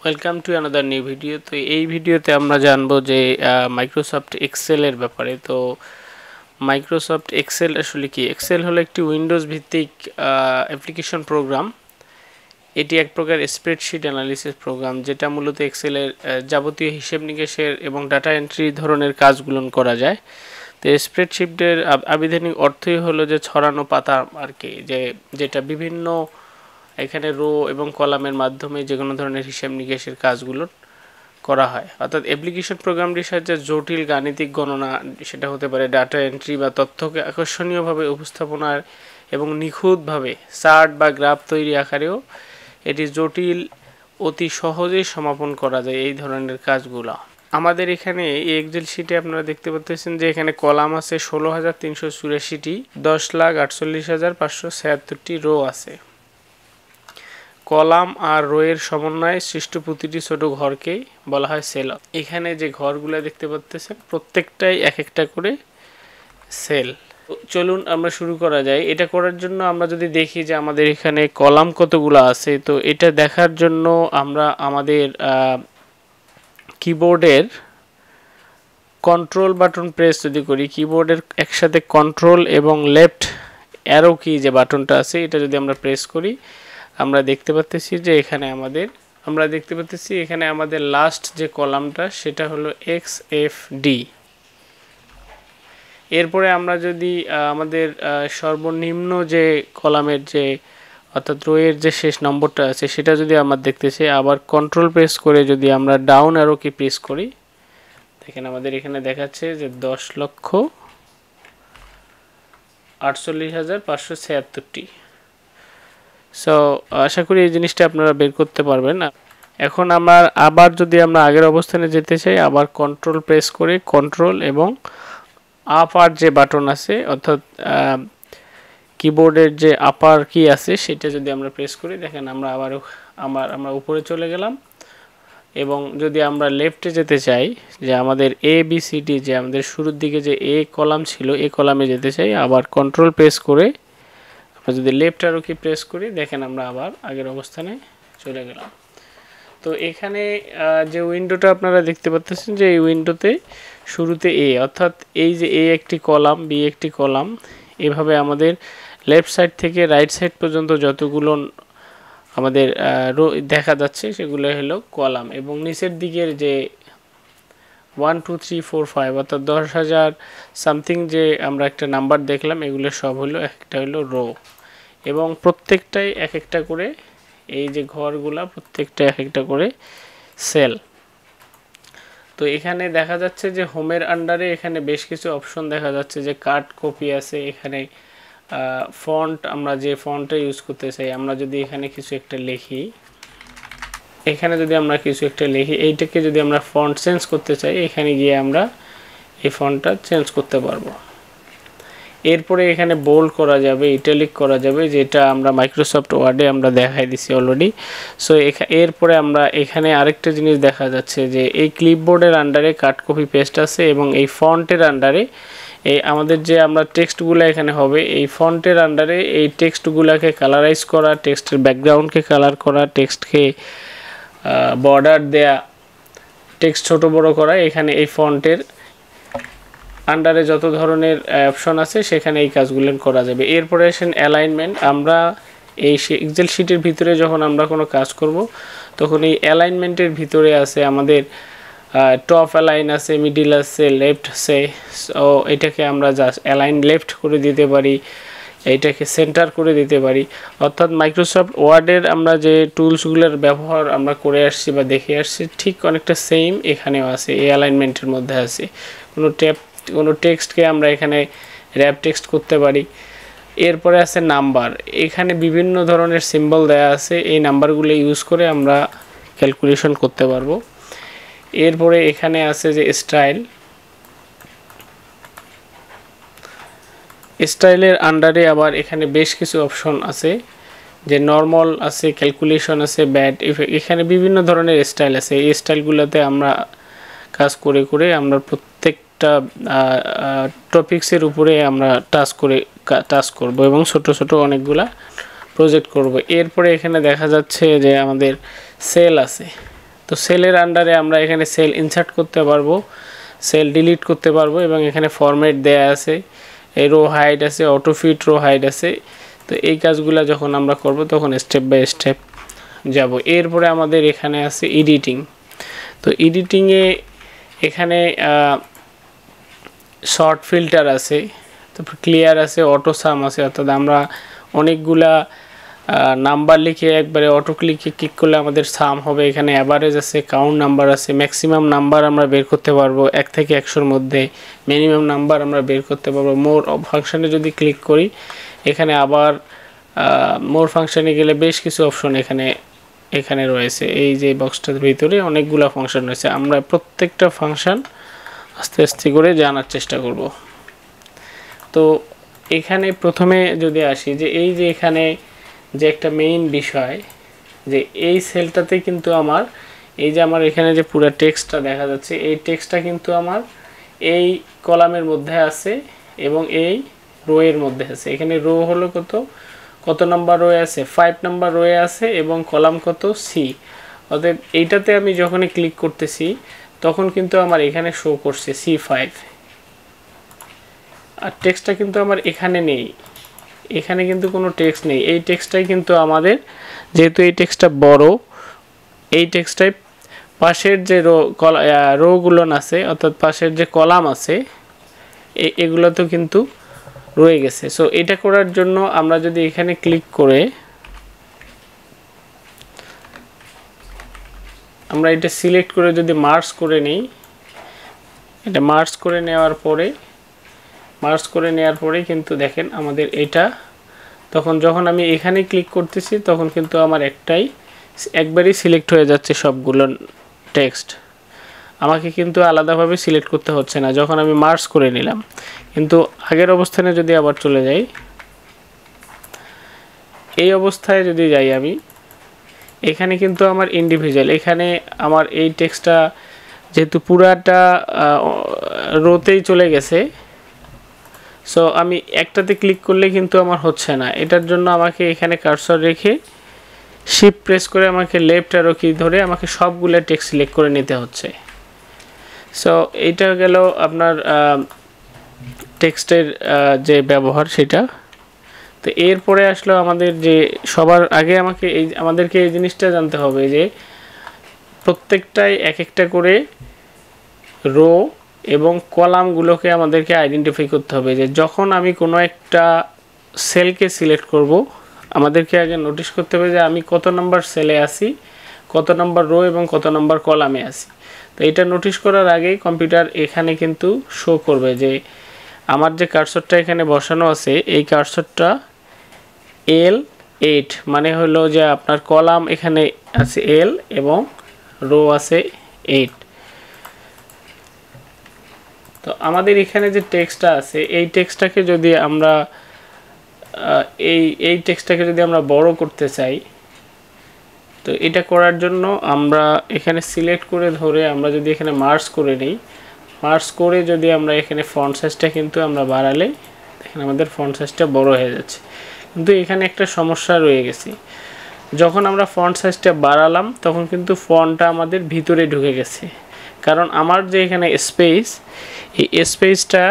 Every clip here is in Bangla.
Welcome to another new video. তো এই ভিডিওতে আমরা জানবো যে মাইক্রোসফট এক্সেলের ব্যাপারে। তো মাইক্রোসফট এক্সেল আসলে কি? এক্সেল হলো একটি উইন্ডোজ ভিত্তিক অ্যাপ্লিকেশন প্রোগ্রাম। এটি এক প্রকার স্প্রেডশিট অ্যানালিসিস প্রোগ্রাম, যেটা মূলত এক্সেলের যাবতীয় হিসেব নিকেশের এবং ডাটা এন্ট্রি ধরনের কাজগুলো করা যায়। তো স্প্রেডশিটের আবিধানিক অর্থই হলো যে ছড়ানো পাতা আর কি, যেটা বিভিন্ন এখানে রো এবং কলামের মাধ্যমে যে কোনো ধরনের হিসাব নিকেশের কাজগুলো করা হয়। অর্থাৎ অ্যাপ্লিকেশন প্রোগ্রামটির সাহায্যে জটিল গাণিতিক গণনা, সেটা হতে পারে ডাটা এন্ট্রি বা তথ্যকে আকর্ষণীয়ভাবে উপস্থাপনার এবং নিখুঁতভাবে চার্ট বা গ্রাফ তৈরি আকারেও এটি জটিল অতি সহজেই সমাপন করা যায় এই ধরনের কাজগুলো। আমাদের এখানে এই এক্সেল শিটে আপনারা দেখতে পাচ্ছেন যে এখানে কলাম আছে 16,384টি, 10,48,576টি রো আছে। কলাম আর রোয়ের সমন্বয়ে সৃষ্ট প্রতিটি ছোট ঘরকে বলা হয় সেল। এখানে যে ঘরগুলো দেখতে পাচ্ছেন প্রত্যেকটাই এক একটা করে সেল। চলুন আমরা শুরু করা যায়। এটা করার জন্য আমরা যদি দেখি যে আমাদের এখানে কলাম কতগুলো আছে, তো এটা দেখার জন্য আমরা আমাদের কিবোর্ডের কন্ট্রোল বাটন প্রেস যদি করি, কিবোর্ডের একসাথে কন্ট্রোল এবং লেফট অ্যারো কি যে বাটনটা আছে, এটা যদি আমরা প্রেস করি, আমরা দেখতে পাচ্ছি যে এখানে আমাদের লাস্ট যে কলামটা সেটা হলো XFD। এরপরে আমরা যদি আমাদের সর্বনিম্ন যে কলামের যে অর্থাৎ রোয়ের যে শেষ নম্বরটা আছে সেটা যদি আমরা দেখতে চাই, আবার কন্ট্রোল প্রেস করে যদি আমরা ডাউন অ্যারো কি প্রেস করি, দেখেন আমাদের এখানে দেখাচ্ছে যে 10,48,576টি। সো আশা করি এই জিনিসটা আপনারা বের করতে পারবেন। এখন আবার যদি আমরা আগের অবস্থানে যেতে চাই, আবার কন্ট্রোল প্রেস করে কন্ট্রোল এবং আপার যে বাটন আছে অর্থাৎ কিবোর্ডের যে আপার কি আছে সেটা যদি আমরা প্রেস করি, দেখেন আমরা উপরে চলে গেলাম। এবং যদি আমরা লেফটে যেতে চাই, যে আমাদের ABCD যে আমাদের শুরুর দিকে যে এ কলাম ছিল, এ কলামে যেতে চাই, আবার কন্ট্রোল প্রেস করে আমরা যদি লেফট অ্যারো কি প্রেস করি, দেখেন আমরা আবার আগের অবস্থানে চলে গেলাম। তো এখানে যে উইন্ডোটা আপনারা দেখতে পাচ্ছেন যে এই উইন্ডোতে শুরুতে এ, অর্থাৎ এই যে এ একটি কলাম, বি একটি কলাম, এভাবে আমাদের লেফট সাইড থেকে রাইট সাইড পর্যন্ত যতগুলো আমাদের রো দেখা যাচ্ছে সেগুলো হলো কলাম। এবং নিচের দিকের যে 1 2 3 4 5 অর্থাৎ 10,000 সামথিং যে আমরা একটা নাম্বার দেখলাম, এগুলো সব হলো একটা হলো রো। এবং প্রত্যেকটাই এক একটা করে এই যে ঘরগুলা প্রত্যেকটা এক একটা করে সেল। তো এখানে দেখা যাচ্ছে যে হোমের আন্ডারে এখানে বেশ কিছু অপশন দেখা যাচ্ছে, যে কাট কপি আছে, এখানে ফন্ট আমরা যে ফন্টটা ইউজ করতে চাই, আমরা যদি এখানে কিছু একটা লিখি, এইটাকে যদি আমরা ফন্ট চেঞ্জ করতে চাই, এখানে গিয়ে আমরা এই ফন্টটা চেঞ্জ করতে পারবো। এরপরে এখানে বোল্ড করা যাবে, ইটালিক করা যাবে, যেটা আমরা মাইক্রোসফট ওয়ার্ডে আমরা দেখাই দিছি অলরেডি। সো এরপরে আমরা এখানে আরেকটা জিনিস দেখা যাচ্ছে যে এই ক্লিপবোর্ডের আন্ডারে কাট কপি পেস্ট আছে, এবং এই ফন্টের আন্ডারে এই আমাদের যে আমরা টেক্সটগুলো এখানে হবে, এই ফন্টের আন্ডারে এই টেক্সটগুলোকে কালারাইজ করা, টেক্সটের ব্যাকগ্রাউন্ডকে কালার করা, টেক্সটকে বর্ডার দেয়া, টেক্সট ছোট বড় করা, এখানে এই ফন্টের আন্ডারে যত ধরনের অপশন আছে সেখানে এই কাজগুলো করা যাবে। এরপরে আসেন অ্যালাইনমেন্ট। আমরা এই এক্সেল শিটের ভিতরে যখন আমরা কোনো কাজ করব, তখন এই অ্যালাইনমেন্টের ভিতরে আছে আমাদের টপ অ্যালাইন আছে, মিডিল আছে, লেফট আছে। সো এটাকে আমরা জাস্ট অ্যালাইন লেফট করে দিতে পারি, এইটাকে সেন্টার করে দিতে পারি। অর্থাৎ মাইক্রোসফট ওয়ার্ডের আমরা যে টুলসগুলোর ব্যবহার আমরা করে আসছি বা দেখে আসছি, ঠিক অনেকটা সেম এখানেও আছে, এই অ্যালাইনমেন্টের মধ্যে আছে। কোনো টেক্সটকে আমরা এখানে র্যাপ টেক্সট করতে পারি। এরপরে আছে নাম্বার, এখানে বিভিন্ন ধরনের সিম্বল দেয়া আছে, এই নাম্বারগুলো ইউজ করে আমরা ক্যালকুলেশন করতে পারবো। এরপরে এখানে আছে যে স্টাইলের আন্ডারে আবার এখানে বেশ কিছু অপশন আছে, যে নর্মাল আছে, ক্যালকুলেশন আছে, ব্যাড, এখানে বিভিন্ন ধরনের স্টাইল আছে। এই স্টাইলগুলোতে আমরা কাজ করে করে আমরা প্রত্যেকটা টপিক্সের উপরে আমরা টাচ করব এবং ছোট ছোট অনেকগুলা প্রজেক্ট করব। এরপরে এখানে দেখা যাচ্ছে যে আমাদের সেল আছে, তো সেলের আন্ডারে আমরা এখানে সেল ইনসার্ট করতে পারবো, সেল ডিলিট করতে পারবো এবং এখানে ফরম্যাট দেয়া আছে, এই রো হাইড আছে, অটো ফিট রো হাইড আছে। তো এই কাজগুলো যখন আমরা করব তখন স্টেপ বাই স্টেপ যাব। এরপরে আমাদের এখানে আছে এডিটিং। তো এডিটিংয়ে এখানে শর্ট ফিল্টার আছে, তারপর ক্লিয়ার আছে, অটো সাম আছে, অর্থাৎ আমরা অনেকগুলা নাম্বার লিখে একবারে অটো ক্লিকে ক্লিক করলে আমাদের সাম হবে। এখানে অ্যাভারেজ আছে, কাউন্ট নাম্বার আছে, ম্যাক্সিমাম নাম্বার আমরা বের করতে পারবো 1 থেকে 100-র মধ্যে, মিনিমাম নাম্বার আমরা বের করতে পারবো। মোর ফাংশনে যদি ক্লিক করি এখানে আবার মোর ফাংশনে গেলে বেশ কিছু অপশন এখানে রয়েছে। এই যে বক্সটার ভিতরে অনেকগুলো ফাংশন রয়েছে, আমরা প্রত্যেকটা ফাংশন আস্তে আস্তে করে জানার চেষ্টা করব। তো এখানে প্রথমে যদি আসি যে এই যে এখানে যে একটা মেইন বিষয় যে এই সেলটাতে কিন্তু আমার এই যে আমার এখানে যে পুরো টেক্সটটা দেখা যাচ্ছে, এই টেক্সটটা কিন্তু আমার এই কলামের মধ্যে আছে এবং এই রো এর মধ্যে আছে। এখানে রো হলো কত নাম্বার রোয়ে আছে, 5 নাম্বার রোয়ে আছে এবং কলাম কত, সি। অতএব এইটাতে আমি যখনই ক্লিক করতেছি তখন কিন্তু আমার এখানে শো করছে C5, আর টেক্সটটা কিন্তু আমার এখানে নেই, এখানে কিন্তু কোনো টেক্সট নেই। এই টেক্সটটাই কিন্তু আমাদের, যেহেতু এই টেক্সটটা বড়, এই টেক্সটটাই পাশের যে রোগুলো আছে অর্থাৎ পাশের যে কলাম আছে এগুলোতেও কিন্তু রয়ে গেছে। সো এটা করার জন্য আমরা যদি এখানে ক্লিক করে আমরা এটা সিলেক্ট করে যদি মার্জ করে নেই, এটা মার্জ করে নেওয়ার পরে কিন্তু দেখেন আমাদের এটা তখন যখন আমি এখানে ক্লিক করতেছি তখন কিন্তু আমার একবারই সিলেক্ট হয়ে যাচ্ছে সবগুলো টেক্সট, আমাকে কিন্তু আলাদাভাবে সিলেক্ট করতে হচ্ছে না যখন আমি মার্জ করে নিলাম। কিন্তু আগের অবস্থানে যদি আবার চলে যাই, এই অবস্থায় যদি যাই আমি, এখানে কিন্তু আমার ইন্ডিভিজুয়াল, এখানে আমার এই টেক্সটটা যেহেতু পুরাটা রোতেই চলে গেছে, সো আমি একটাতে ক্লিক করলে কিন্তু আমার হচ্ছে না। এটার জন্য আমাকে এখানে কার্সর রেখে শিফট প্রেস করে আমাকে লেফট অ্যারো কি ধরে আমাকে সবগুলো টেক্সট সিলেক্ট করে নিতে হচ্ছে। সো এইটা গেল আপনার টেক্সটের যে ব্যবহার সেটা। তো এরপরে আসলো আমাদের যে সবার আগে আমাদেরকে এই জিনিসটা জানতে হবে যে প্রত্যেকটাই এক একটা করে রো এবং কলামগুলোকে আমাদেরকে আইডেন্টিফাই করতে হবে। যে যখন আমি কোনো একটা সেলকে সিলেক্ট করব আমাদেরকে আগে নোটিশ করতে হবে যে আমি কত নাম্বার সেলে আছি, কত নাম্বার রো এবং কত নাম্বার কলামে আছি। তো এটা নোটিশ করার আগেই কম্পিউটার এখানে কিন্তু শো করবে যে আমার যে কার্সরটা এখানে বসানো আছে এই কার্সরটা L8, মানে হলো যে আপনার কলাম এখানে আছে L এবং রো আছে 8। তো আমাদের এখানে যে টেক্সটটা আছে এই টেক্সটটাকে যদি আমরা এই টেক্সটটাকে যদি আমরা বড় করতে চাই, তো এটা করার জন্য আমরা এখানে সিলেক্ট করে ধরে আমরা যদি এখানে মার্জ করে নিই, মার্জ করে যদি আমরা এখানে ফন্ট সাইজটা কিন্তু আমরা বাড়ালে দেখেন আমাদের ফন্ট সাইজটা বড় হয়ে যাচ্ছে। কিন্তু এখানে একটা সমস্যা রয়ে গেছে, যখন আমরা ফন্ট সাইজটা বাড়ালাম তখন কিন্তু ফন্টটা আমাদের ভিতরে ঢুকে গেছে, কারণ আমার যে এখানে স্পেস, এই স্পেসটা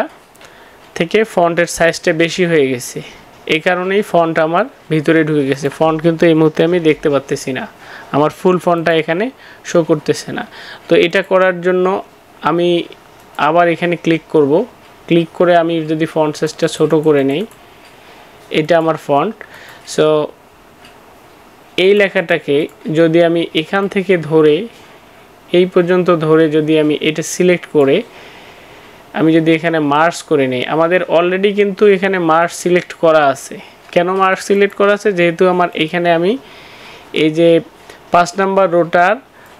থেকে ফন্টের সাইজটা বেশি হয়ে গেছে, এই কারণেই ফন্ট আমার ভিতরে ঢুকে গেছে। ফন্ট কিন্তু এই মুহূর্তে আমি দেখতে পাচ্তেছি না, আমার ফুল ফন্টটা এখানে শো করতেছে না। তো এটা করার জন্য আমি আবার এখানে ক্লিক করব, ক্লিক করে আমি যদি ফন্ট সাইজটা ছোট করে নেই, এটা আমার ফন্ট। সো এই লেখাটাকে যদি আমি এখান থেকে ধরে এই পর্যন্ত ধরে যদি আমি এটা সিলেক্ট করে আমি যদি এখানে মার্জ করে নেই, আমাদের অলরেডি কিন্তু এখানে মার্জ সিলেক্ট করা আছে। কেন মার্জ সিলেক্ট করা আছে? যেহেতু আমার এখানে আমি এই যে 5 নাম্বার রোটার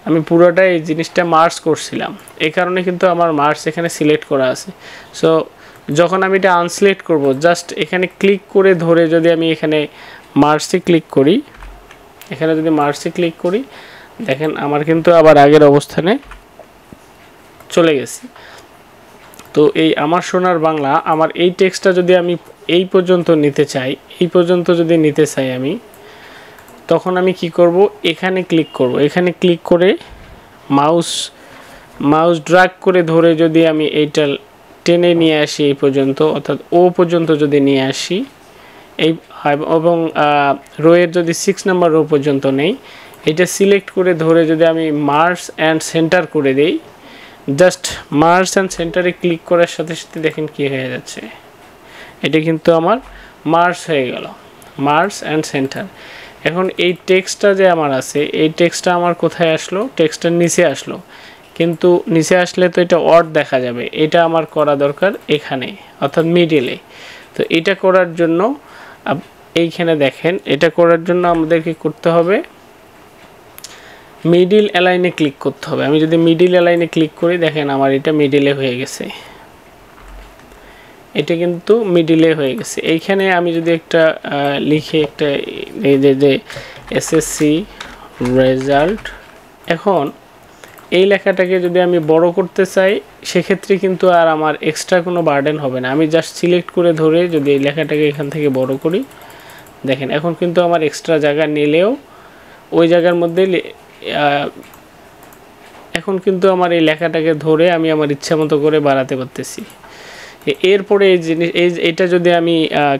আমি পুরোটা এই জিনিসটা মার্জ করছিলাম, এই কারণে কিন্তু আমার মার্জ এখানে সিলেক্ট করা আছে। সো যখন আমি এটা আনসিলেক্ট করব, জাস্ট এখানে ক্লিক করে ধরে যদি আমি এখানে মার্জে ক্লিক করি, এখানে যদি মার্জে ক্লিক করি দেখেন আমার কিন্তু আবার আগের অবস্থানে চলে গেছে। তো এই আমার সোনার বাংলা, আমার এই টেক্সটটা যদি আমি এই পর্যন্ত নিতে চাই, আমি তখন আমি কি করব, এখানে ক্লিক করব, এখানে ক্লিক করে মাউস ড্র্যাগ করে ধরে যদি আমি এইটা টেনে নিয়ে আসি এই পর্যন্ত, অর্থাৎ ও পর্যন্ত যদি নিয়ে আসি এই, এবং রোয়ের যদি 6 নাম্বার রো পর্যন্ত নেই, এটা সিলেক্ট করে ধরে যদি আমি মার্জ অ্যান্ড সেন্টার করে দেই, জাস্ট মার্জ অ্যান্ড সেন্টারে ক্লিক করার সাথে সাথে দেখেন কি হয়ে যাচ্ছে, এটা কিন্তু আমার মার্জ হয়ে গেল, মার্জ অ্যান্ড সেন্টার। এখন এই টেক্সটটা যে আমার আছে, এই টেক্সটটা আমার কোথায় আসলো, টেক্সটটার নিচে আসলো, কিন্তু নিচে আসলে তো এটা অড দেখা যাবে, এটা আমার করা দরকার এখানে, অর্থাৎ মিডিলে। তো এটা করার জন্য এইখানে দেখেন, এটা করার জন্য আমাদের কি করতে হবে, মিডিল অ্যালাইনে ক্লিক করতে হবে। আমি যদি মিডিল অ্যালাইনে ক্লিক করি, দেখেন আমার এটা মিডিলে হয়ে গেছে, এটা কিন্তু মিডিলে হয়ে গেছে। এইখানে আমি যদি একটা লিখে একটা এই যে এসএসসি রেজাল্ট, এখন এই লেখাটাকে যদি আমি বড় করতে চাই, সেক্ষেত্রে কিন্তু আর আমার এক্সট্রা কোনো বার্ডেন হবে না। আমি জাস্ট সিলেক্ট করে ধরে যদি এই লেখাটাকে এখান থেকে বড় করি, দেখেন এখন কিন্তু আমার এক্সট্রা জায়গা নিলেও ওই জায়গার মধ্যে এখন কিন্তু আমার এই লেখাটাকে ধরে আমি আমার ইচ্ছা মতো করে বাড়াতে পারতেছি। এরপরে এই জিনিস এটা যদি আমি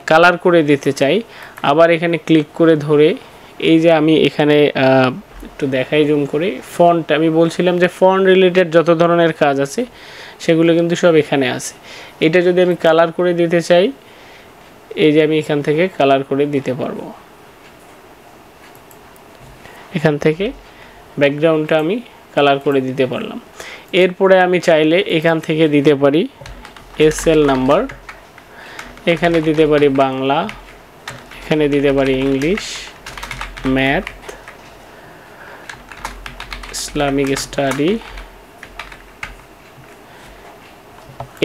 কালার করে দিতে চাই, আবার এখানে ক্লিক করে ধরে এই যে আমি এখানে একটু দেখাই জুম করে, ফন্ট আমি বলছিলাম যে ফন্ট রিলেটেড যত ধরনের কাজ আছে সেগুলো কিন্তু সব এখানে আছে। এটা যদি আমি কালার করে দিতে চাই, এই যে আমি এখান থেকে কালার করে দিতে পারবো, এখান থেকে ব্যাকগ্রাউন্ডটা আমি কালার করে দিতে পারলাম। এরপরে আমি চাইলে এখান থেকে দিতে পারি এসএল নাম্বার, এখানে দিতে পারি বাংলা, এখানে দিতে পারি ইংলিশ, ম্যাথ, ইসলামিক স্টাডি।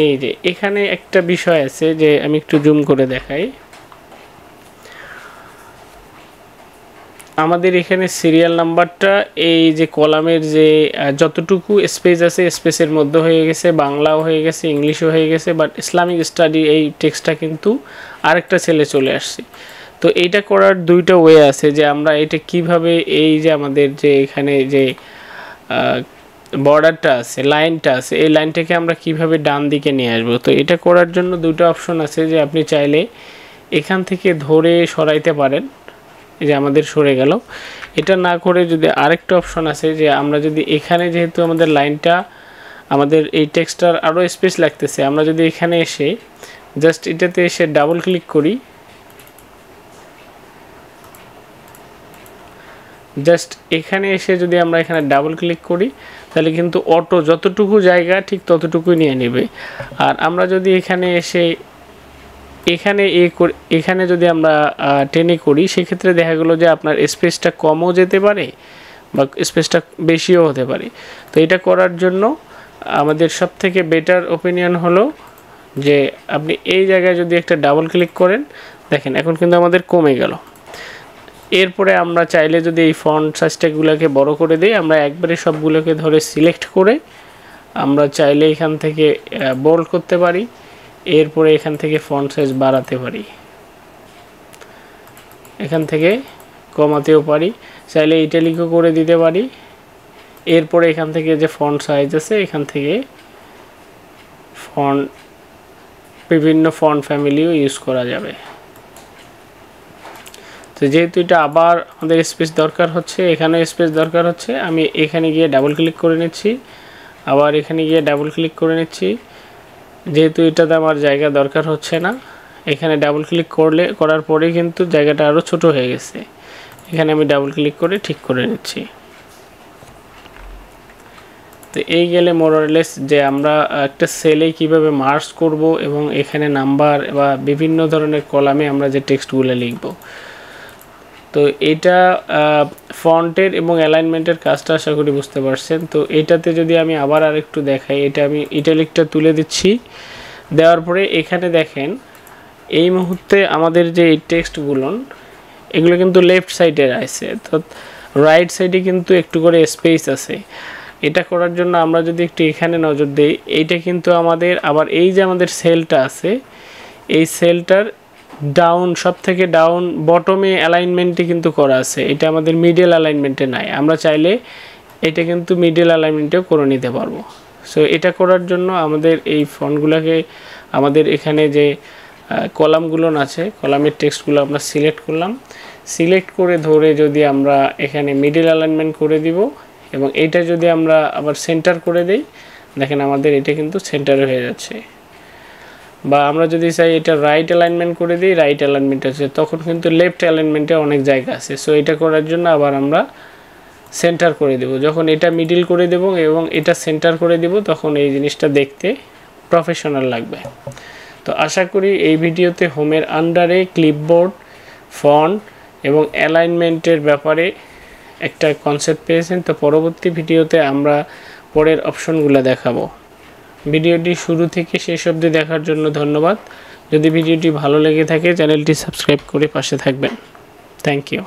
এই যে এখানে একটা বিষয় আছে যে আমি একটু জুম করে দেখাই, আমাদের এখানে সিরিয়াল নাম্বারটা এই যে কলামের যে যতটুকু স্পেস আছে স্পেসের মধ্যে হয়ে গেছে, বাংলাও হয়ে গেছে, ইংলিশও হয়ে গেছে, বাট ইসলামিক স্টাডি এই টেক্সটটা কিন্তু আরেকটা সেলে চলে আসছে। তো এইটা করার দুইটা ওয়ে আছে, যে আমরা এটা কিভাবে এই যে আমাদের যে এখানে যে বর্ডারটা আছে, লাইনটা আছে, এই লাইনটাকে আমরা কিভাবে ডান দিকে নিয়ে আসবো। তো এটা করার জন্য দুটো অপশন আছে, যে আপনি চাইলে এখান থেকে ধরে সরাইতে পারেন, এই যে আমাদের সরে গেল। এটা না করে যদি আরেকটা অপশন আছে, যে আমরা যদি এখানে যেহেতু আমাদের লাইনটা আমাদের এই টেক্সটটার আরও স্পেস লাগতেছে, আমরা যদি এখানে এসে জাস্ট এটাতে এসে ডাবল ক্লিক করি, জাস্ট এখানে এসে যদি আমরা এখানে ডাবল ক্লিক করি, তাহলে কিন্তু অটো যতটুকু জায়গা ঠিক ততটুকুই নিয়ে নেবে। আর আমরা যদি এখানে এসে এখানে যদি আমরা টেনে করি, সেক্ষেত্রে দেখা গেলো যে আপনার স্পেসটা কমও যেতে পারে বা স্পেসটা বেশিও হতে পারে। তো এটা করার জন্য আমাদের সবথেকে বেটার ওপিনিয়ন হলো যে আপনি এই জায়গায় যদি একটা ডাবল ক্লিক করেন, দেখেন এখন কিন্তু আমাদের কমে গেল। এরপরে আমরা চাইলে যদি এই ফন্ট সাইজটাগুলোকে বড় করে দিই, আমরা একবারে সবগুলোকে ধরে সিলেক্ট করে আমরা চাইলে এখান থেকে বোল্ড করতে পারি, এরপরে এখান থেকে ফন্ট সাইজ বাড়াতে পারি, এখান থেকে কমাতেও পারি, চাইলে ইটালিকও করে দিতে পারি। এরপরে এখান থেকে যে ফন্ট সাইজ আছে, এখান থেকে বিভিন্ন ফন্ট ফ্যামিলিও ইউজ করা যাবে। তো যেহেতু এটা আবার আমাদের স্পেস দরকার হচ্ছে, এখানে স্পেস দরকার হচ্ছে, আমি এখানে গিয়ে ডাবল ক্লিক করে নিচ্ছি, আবার এখানে গিয়ে ডাবল ক্লিক করে নিচ্ছি। যেহেতু এটাতে আমার জায়গা দরকার হচ্ছে না, এখানে ডাবল ক্লিক করার পরে কিন্তু জায়গাটা আরও ছোট হয়ে গেছে, এখানে আমি ডাবল ক্লিক করে ঠিক করে নিচ্ছি। তো এই গেলে মোরলেস যে আমরা একটা সেলে কিভাবে মার্জ করব এবং এখানে নাম্বার বা বিভিন্ন ধরনের কলামে আমরা যে টেক্সটগুলো লিখব। তো এটা ফন্টের এবং অ্যালাইনমেন্টের কাজটা আশা করি বুঝতে পারছেন। তো এটাতে যদি আমি আবার আরেকটু দেখাই, এটা আমি ইটালিকটা তুলে দিচ্ছি, দেওয়ার পরে এখানে দেখেন এই মুহূর্তে আমাদের যে এই টেক্সটগুলো এগুলো কিন্তু লেফট সাইডে আছে, তো রাইট সাইডে কিন্তু একটু করে স্পেস আছে। এটা করার জন্য আমরা যদি একটু এখানে নজর দিই, এইটা কিন্তু আমাদের আবার এই যে আমাদের সেলটা আছে, এই সেলটার ডাউন সব থেকে ডাউন বটমে অ্যালাইনমেন্টে কিন্তু করা আছে, এটা আমাদের মিডল অ্যালাইনমেন্টে নাই। আমরা চাইলে এটা কিন্তু মিডল অ্যালাইনমেন্টেও করে নিতে পারবো। সো এটা করার জন্য আমাদের এই ফন্টগুলোকে আমাদের এখানে যে কলামগুলো আছে, কলামের টেক্সটগুলো আমরা সিলেক্ট করলাম, সিলেক্ট করে ধরে যদি আমরা এখানে মিডল অ্যালাইনমেন্ট করে দিব এবং এইটা যদি আমরা আবার সেন্টার করে দেই, দেখেন আমাদের এটা কিন্তু সেন্টার হয়ে যাচ্ছে। বা আমরা যদি চাই এটা রাইট অ্যালাইনমেন্ট করে দিই, রাইট অ্যালাইনমেন্ট আছে, তখন কিন্তু লেফট অ্যালাইনমেন্টে অনেক জায়গা আছে। সো এটা করার জন্য আবার আমরা সেন্টার করে দেব। যখন এটা মিডল করে দেব এবং এটা সেন্টার করে দেব, তখন এই জিনিসটা দেখতে প্রফেশনাল লাগবে। তো আশা করি এই ভিডিওতে হোমের আন্ডারে ক্লিপবোর্ড, ফন্ট এবং অ্যালাইনমেন্টের ব্যাপারে একটা কনসেপ্ট পেয়েছেন। তো পরবর্তী ভিডিওতে আমরা পরের অপশনগুলো দেখাবো। ভিডিওটি শুরু থেকে শেষ অবধি দেখার জন্য ধন্যবাদ। যদি ভিডিওটি ভালো লেগে থাকে চ্যানেলটি সাবস্ক্রাইব করে পাশে থাকবেন। Thank you.